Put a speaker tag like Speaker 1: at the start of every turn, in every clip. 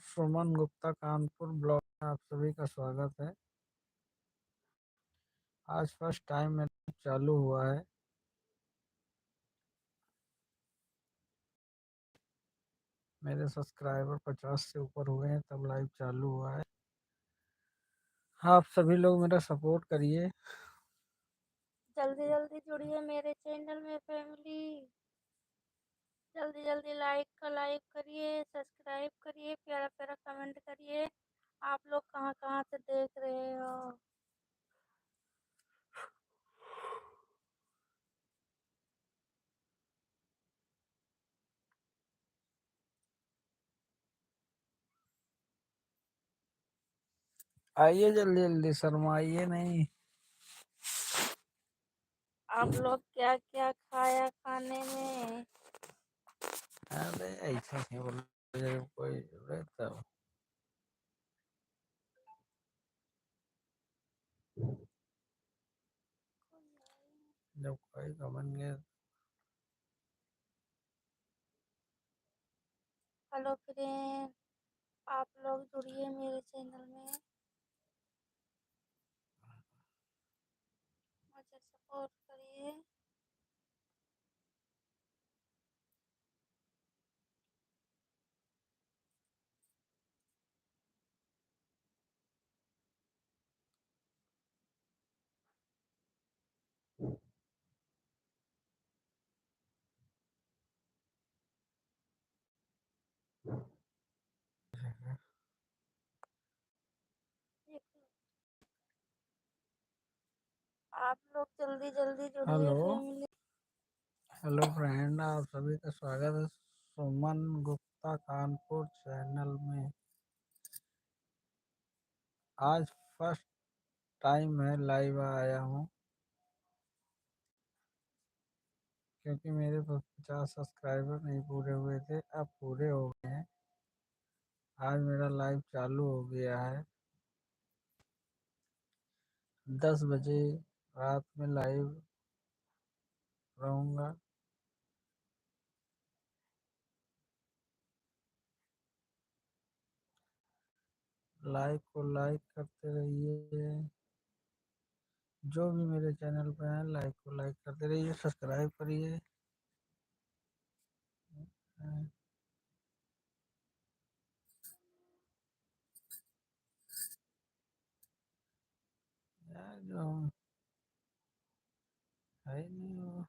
Speaker 1: Suman Gupta Kanpur blog में आप सभी का स्वागत है। आज फर्स्ट टाइम मेरा चालू हुआ है। मेरे सब्सक्राइबर 50 से ऊपर हुए हैं तब लाइव चालू हुआ है। आप सभी लोग मेरा सपोर्ट करिए।
Speaker 2: जल्दी जल्दी जुड़िए मेरे चैनल में फैमिली। जल्दी जल्दी लाइक करिए, सब्सक्राइब करिए, प्यारा प्यारा कमेंट करिए। आप लोग कहाँ कहाँ से देख रहे हो?
Speaker 1: आइए जल्दी जल्दी, शर्माइए नहीं।
Speaker 2: आप लोग क्या क्या खाया खाने में?
Speaker 1: अरे ऐसा नहीं बोल, जब कोई जुड़े तब। जब कोई कमेंट गया।
Speaker 2: हेलो फ्रेंड, आप लोग जुड़िए मेरे चैनल में, मुझे सपोर्ट करिए। आप लोग जल्दी जल्दी जुड़िए
Speaker 1: हेलो
Speaker 2: फैमिली।
Speaker 1: हेलो फ्रेंड, आप सभी का स्वागत है सुमन गुप्ता कानपुर चैनल में। आज फर्स्ट टाइम मैं लाइव आया हूँ क्योंकि मेरे 50 सब्सक्राइबर नहीं पूरे हुए थे, अब पूरे हो गए हैं। आज मेरा लाइव चालू हो गया है। 10 बजे रात में लाइव रहूँगा। लाइक को लाइक करते रहिए। जो भी मेरे चैनल पे हैं लाइक को लाइक करते रहिए, सब्सक्राइब करिए। यार जो है ही नहीं वो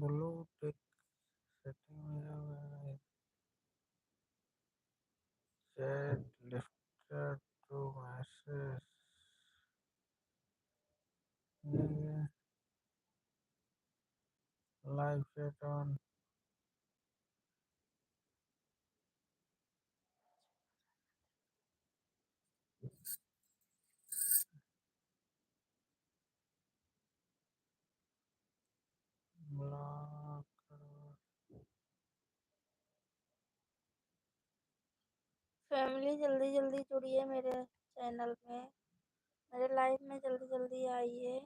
Speaker 1: ब्लू टिक सेटिंग में जाओ, chat listed to message live chat on. Block करो।
Speaker 2: फैमिली जल्दी जल्दी जुड़िए मेरे चैनल में, मेरे लाइव में जल्दी जल्दी आइए।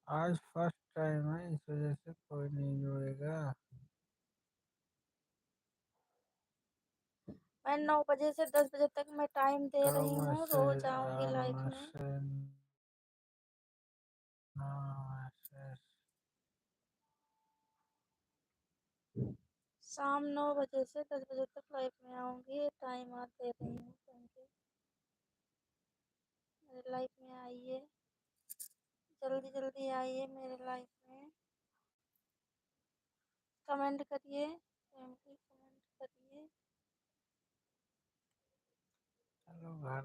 Speaker 1: आज फर्स्ट टाइम है, इस वजह से कोई नहीं जुड़ेगा।
Speaker 2: मैं 9 बजे से 10 बजे तक मैं टाइम दे
Speaker 1: करो
Speaker 2: रही हूँ, रोज
Speaker 1: मैसेज
Speaker 2: आऊंगी लाइव में।
Speaker 1: Message message.
Speaker 2: शाम 9 बजे से 10 बजे तक लाइव में आऊंगी, टाइम आप दे रही हूँ। Thank you. मेरे लाइव में आइए, जल्दी जल्दी आइए मेरे लाइव में। कमेंट करिए फैमिली, कमेंट करिए।
Speaker 1: चलो घर